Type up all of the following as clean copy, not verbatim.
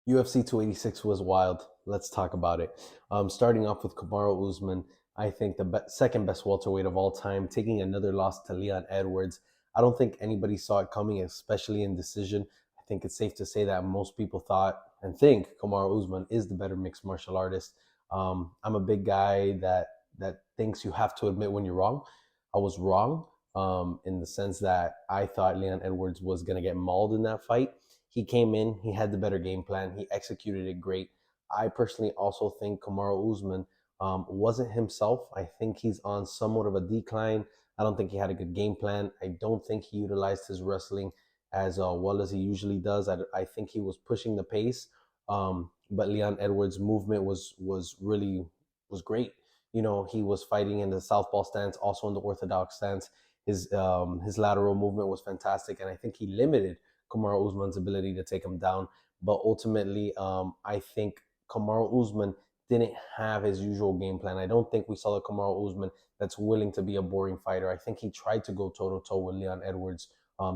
UFC 286 was wild. Let's talk about it. Starting off with Kamaru Usman, I think the second best welterweight of all time, taking another loss to Leon Edwards. I don't think anybody saw it coming, especially in decision. I think it's safe to say that most people thought and think Kamaru Usman is the better mixed martial artist. I'm a big guy that thinks you have to admit when you're wrong. I was wrong in the sense that I thought Leon Edwards was going to get mauled in that fight. He came in, he had the better game plan, he executed it great. I personally also think Kamaru Usman wasn't himself. I think he's on somewhat of a decline. I don't think he had a good game plan. I don't think he utilized his wrestling as well as he usually does. I think he was pushing the pace, but Leon Edwards' movement was really was great. You know, he was fighting in the southpaw stance, also in the orthodox stance. His lateral movement was fantastic, and I think he limited Kamaru Usman's ability to take him down. But ultimately, I think Kamaru Usman didn't have his usual game plan. I don't think we saw the Kamaru Usman that's willing to be a boring fighter. I think he tried to go toe to toe with Leon Edwards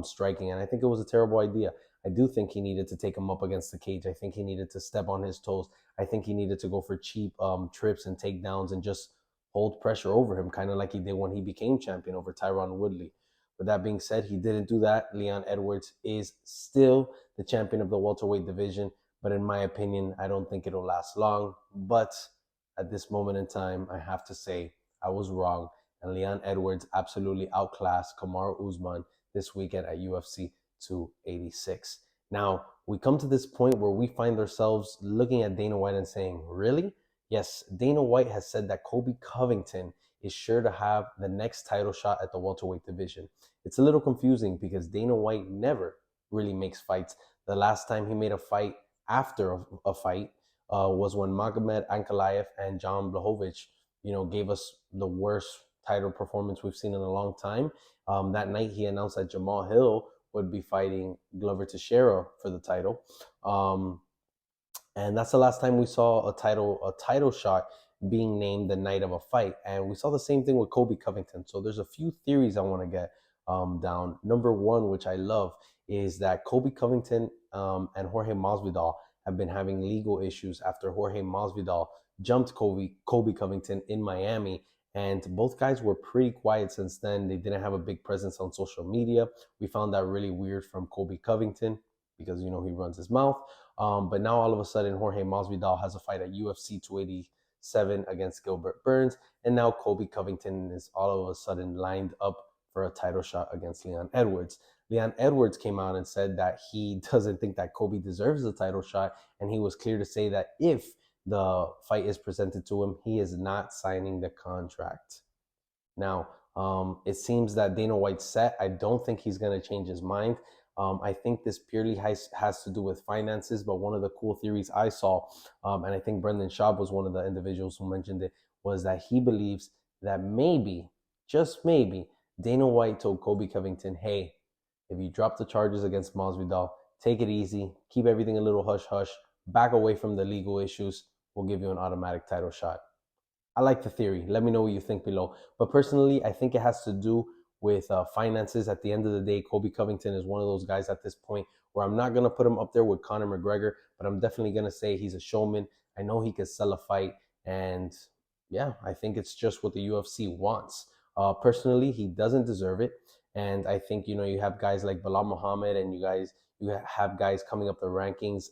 striking, and I think it was a terrible idea. I do think he needed to take him up against the cage. I think he needed to step on his toes. I think he needed to go for cheap trips and takedowns and just hold pressure over him, kind of like he did when he became champion over Tyron Woodley. With that being said, he didn't do that. Leon Edwards is still the champion of the welterweight division, but in my opinion, I don't think it'll last long. But at this moment in time, I have to say I was wrong, and Leon Edwards absolutely outclassed Kamaru Usman this weekend at UFC 286. Now, we come to this point where we find ourselves looking at Dana White and saying, really? Yes, Dana White has said that Colby Covington is sure to have the next title shot at the welterweight division. It's a little confusing because Dana White never really makes fights. The last time he made a fight after a fight was when Magomed Ankalaev and John Blachowicz, gave us the worst title performance we've seen in a long time. That night, he announced that Jamal Hill would be fighting Glover Teixeira for the title. And that's the last time we saw a title shot being named the night of a fight. And we saw the same thing with Colby Covington. So there's a few theories I want to get down. Number one, which I love, is that Colby Covington and Jorge Masvidal have been having legal issues after Jorge Masvidal jumped Colby Covington in Miami. And both guys were pretty quiet since then. They didn't have a big presence on social media. We found that really weird from Colby Covington because, he runs his mouth. But now all of a sudden, Jorge Masvidal has a fight at UFC 287 against Gilbert Burns, and now Colby Covington is all of a sudden lined up for a title shot against Leon Edwards. Leon Edwards came out and said that he doesn't think that Colby deserves the title shot, and he was clear to say that if the fight is presented to him, he is not signing the contract. Now, it seems that Dana White's set. I don't think he's going to change his mind. I think this purely has to do with finances, but one of the cool theories I saw, and I think Brendan Schaub was one of the individuals who mentioned it, was that he believes that maybe, just maybe, Dana White told Colby Covington, hey, if you drop the charges against Masvidal, take it easy, keep everything a little hush-hush, back away from the legal issues, we'll give you an automatic title shot. I like the theory. Let me know what you think below. But personally, I think it has to do with finances. At the end of the day, Colby Covington is one of those guys at this point where I'm not going to put him up there with Conor McGregor, but I'm definitely going to say he's a showman. I know he could sell a fight. And yeah, I think it's just what the UFC wants. Personally, he doesn't deserve it. And I think, you have guys like Bilal Muhammad and you have guys coming up the rankings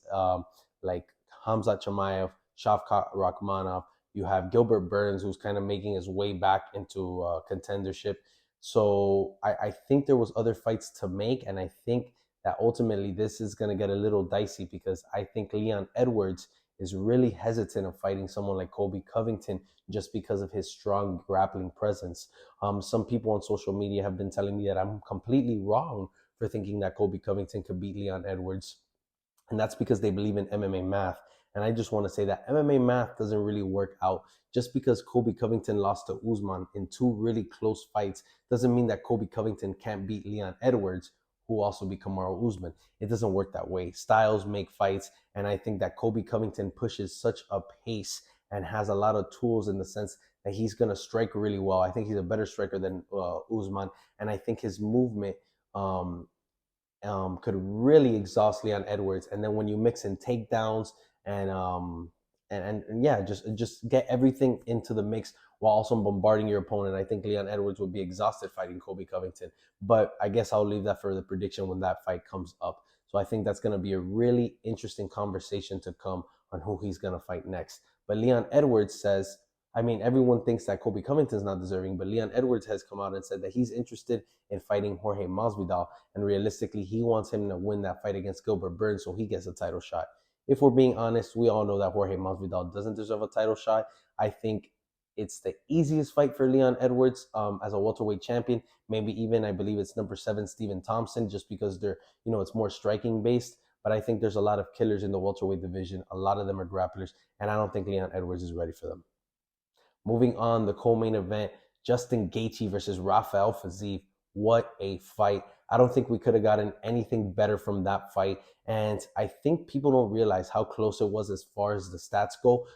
like Hamza Mayaf, Shavkat Rakhmonov. You have Gilbert Burns, who's kind of making his way back into contendership. So I think there was other fights to make, and I think that ultimately this is going to get a little dicey because I think Leon Edwards is really hesitant of fighting someone like Colby Covington just because of his strong grappling presence. Some people on social media have been telling me that I'm completely wrong for thinking that Colby Covington could beat Leon Edwards, and that's because they believe in MMA math. And I just want to say that MMA math doesn't really work out. Just because Colby Covington lost to Usman in two really close fights doesn't mean that Colby Covington can't beat Leon Edwards, who also beat Kamaru Usman. It doesn't work that way. Styles make fights, and I think that Colby Covington pushes such a pace and has a lot of tools in the sense that he's going to strike really well. I think he's a better striker than Usman, and I think his movement could really exhaust Leon Edwards. And then when you mix in takedowns and yeah, just get everything into the mix while also bombarding your opponent, I think Leon Edwards would be exhausted fighting Colby Covington. But I guess I'll leave that for the prediction when that fight comes up. So I think that's going to be a really interesting conversation to come on who he's going to fight next. But Leon Edwards says, I mean, everyone thinks that Colby Covington's not deserving, but Leon Edwards has come out and said that he's interested in fighting Jorge Masvidal, and realistically, he wants him to win that fight against Gilbert Burns so he gets a title shot. If we're being honest, we all know that Jorge Masvidal doesn't deserve a title shot. I think it's the easiest fight for Leon Edwards as a welterweight champion. Maybe even, I believe it's number 7, Stephen Thompson, just because they're, it's more striking based. But I think there's a lot of killers in the welterweight division. A lot of them are grapplers, and I don't think Leon Edwards is ready for them. Moving on, the co-main event, Justin Gaethje versus Raphael Fasque. What a fight. I don't think we could have gotten anything better from that fight. And I think people don't realize how close it was as far as the stats go.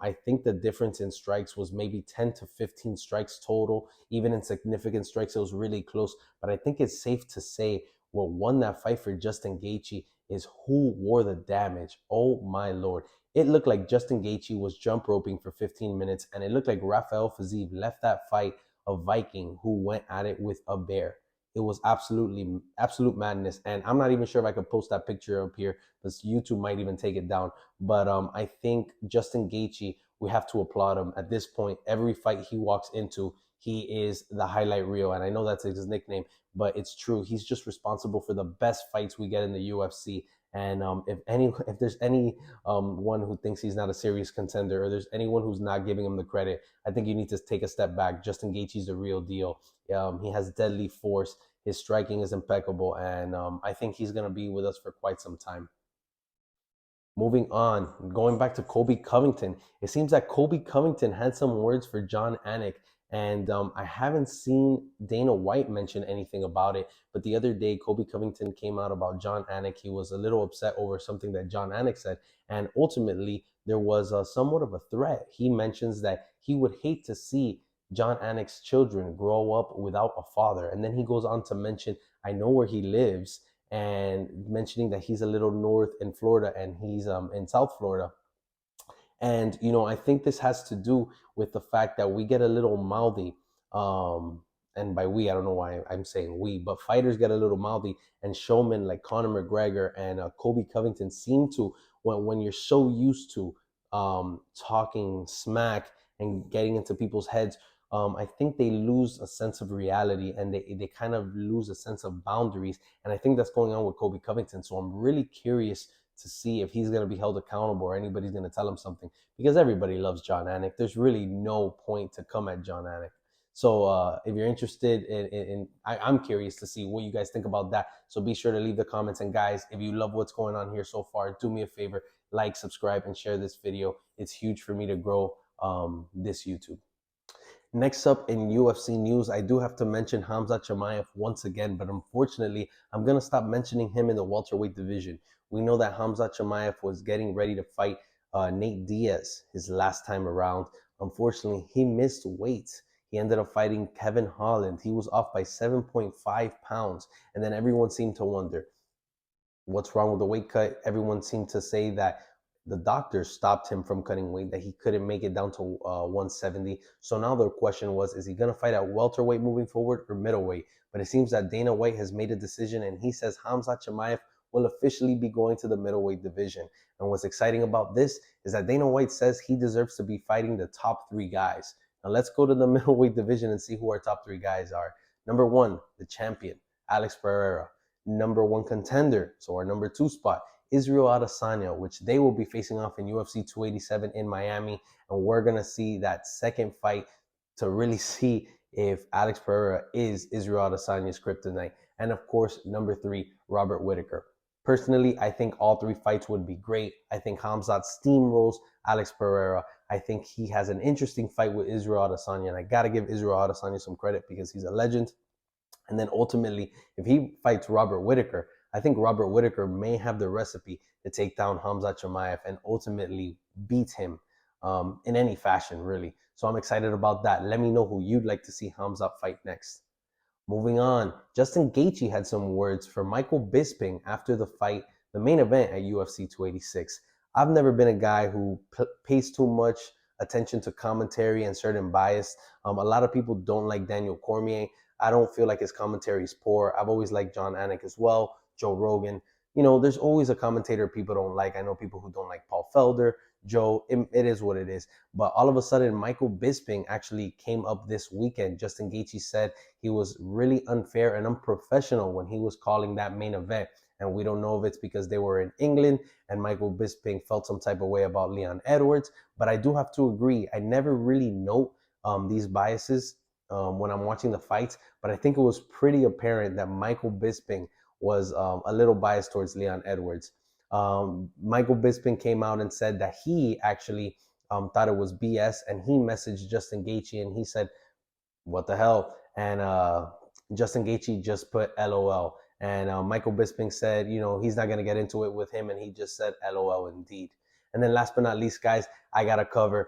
I think the difference in strikes was maybe 10 to 15 strikes total. Even in significant strikes, it was really close. But I think it's safe to say what won that fight for Justin Gaethje is who wore the damage. Oh my Lord. It looked like Justin Gaethje was jump roping for 15 minutes, and it looked like Raphael Fasque left that fight a Viking who went at it with a bear. It was absolute madness, and I'm not even sure if I could post that picture up here, because YouTube might even take it down. But I think Justin Gaethje, we have to applaud him at this point. Every fight he walks into, he is the highlight reel, and I know that's his nickname, but it's true. He's just responsible for the best fights we get in the UFC. And if there's any one who thinks he's not a serious contender, or there's anyone who's not giving him the credit, I think you need to take a step back. Justin Gaethje's the real deal. He has deadly force. His striking is impeccable, and I think he's going to be with us for quite some time. Moving on, going back to Colby Covington, it seems that Colby Covington had some words for John Anik, and I haven't seen Dana White mention anything about it. But the other day, Colby Covington came out about John Anik. He was a little upset over something that John Anik said, and ultimately, there was somewhat of a threat. He mentions that he would hate to see John Anik's children grow up without a father. And then he goes on to mention, I know where he lives, and mentioning that he's a little north in Florida and he's in South Florida. And, I think this has to do with the fact that we get a little mouthy. And by we, I don't know why I'm saying we, but fighters get a little mouthy, and showmen like Conor McGregor and Colby Covington seem to, when you're so used to talking smack and getting into people's heads, I think they lose a sense of reality, and they kind of lose a sense of boundaries. And I think that's going on with Colby Covington. So I'm really curious to see if he's going to be held accountable or anybody's going to tell him something, because everybody loves John Anik. There's really no point to come at John Anik. So if you're interested I'm curious to see what you guys think about that. So be sure to leave the comments. And guys, if you love what's going on here so far, do me a favor, like, subscribe, and share this video. It's huge for me to grow this YouTube. Next up in UFC news, I do have to mention Hamza Mayaf once again, but unfortunately, I'm going to stop mentioning him in the welterweight division. We know that Hamza Mayaf was getting ready to fight Nate Diaz his last time around. Unfortunately, he missed weight. He ended up fighting Kevin Holland. He was off by 7.5 pounds, and then everyone seemed to wonder, what's wrong with the weight cut? Everyone seemed to say that the doctors stopped him from cutting weight, that he couldn't make it down to 170. So now the question was, is he going to fight at welterweight moving forward or middleweight? But it seems that Dana White has made a decision, and he says Hamza Mayaf will officially be going to the middleweight division. And what's exciting about this is that Dana White says he deserves to be fighting the top 3 guys. Now let's go to the middleweight division and see who our top 3 guys are. Number 1, the champion, Alex Pereira. Number 1 contender, so our number 2 spot, Israel Adesanya, which they will be facing off in UFC 287 in Miami. And we're going to see that second fight to really see if Alex Pereira is Israel Adesanya's kryptonite. And of course, number 3, Robert Whittaker. Personally, I think all 3 fights would be great. I think Khamzat steamrolls Alex Pereira. I think he has an interesting fight with Israel Adesanya, and I got to give Israel Adesanya some credit because he's a legend. And then ultimately, if he fights Robert Whittaker, I think Robert Whittaker may have the recipe to take down Hamza Mayaf and ultimately beat him in any fashion, really. So I'm excited about that. Let me know who you'd like to see Hamza fight next. Moving on, Justin Gaethje had some words for Michael Bisping after the fight, the main event at UFC 286. I've never been a guy who pays too much attention to commentary and certain bias. A lot of people don't like Daniel Cormier. I don't feel like his commentary is poor. I've always liked John Anik as well, Joe Rogan. There's always a commentator people don't like. I know people who don't like Paul Felder, Joe. It is what it is. But all of a sudden, Michael Bisping actually came up this weekend. Justin Gaethje said he was really unfair and unprofessional when he was calling that main event. And we don't know if it's because they were in England and Michael Bisping felt some type of way about Leon Edwards. But I do have to agree, I never really note these biases when I'm watching the fights. But I think it was pretty apparent that Michael Bisping was a little biased towards Leon Edwards. Michael Bisping came out and said that he actually thought it was BS, and he messaged Justin Gaethje and he said, "What the hell?" And Justin Gaethje just put LOL. And Michael Bisping said, he's not going to get into it with him, and he just said LOL indeed. And then last but not least, guys, I got to cover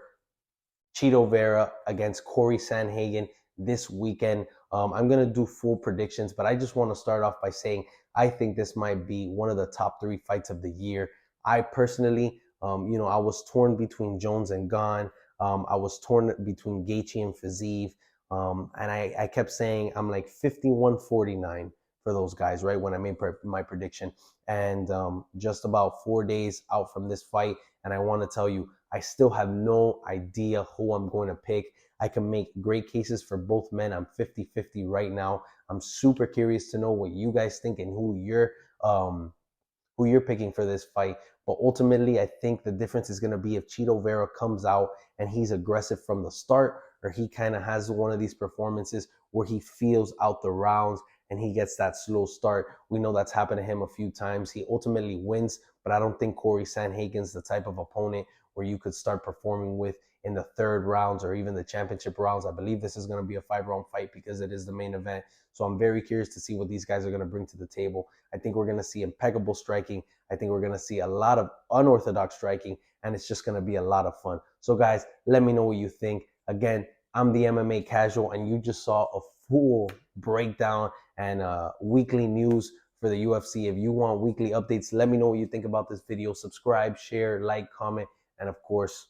Chito Vera against Corey Sandhagen this weekend. I'm going to do full predictions, but I just want to start off by saying I think this might be one of the top 3 fights of the year. I personally, I was torn between Jones and Gane. I was torn between Gaethje and Fiziev. And I kept saying I'm like 51-49 for those guys, right? When I made my prediction. And just about 4 days out from this fight. And I want to tell you, I still have no idea who I'm going to pick. I can make great cases for both men. I'm 50-50 right now. I'm super curious to know what you guys think and who you're picking for this fight. But ultimately, I think the difference is going to be if Chito Vera comes out and he's aggressive from the start, or he kind of has one of these performances where he feels out the rounds and he gets that slow start. We know that's happened to him a few times. He ultimately wins, but I don't think Corey Sandhagen's the type of opponent where you could start performing with in the third rounds or even the championship rounds. I believe this is going to be a 5-round fight because it is the main event. So I'm very curious to see what these guys are going to bring to the table. I think we're going to see impeccable striking. I think we're going to see a lot of unorthodox striking, and it's just going to be a lot of fun. So guys, let me know what you think. Again, I'm the MMA Casual, and you just saw a full breakdown and weekly news for the UFC. If you want weekly updates, let me know what you think about this video. Subscribe, share, like, comment, and of course,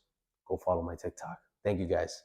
go follow my TikTok. Thank you guys.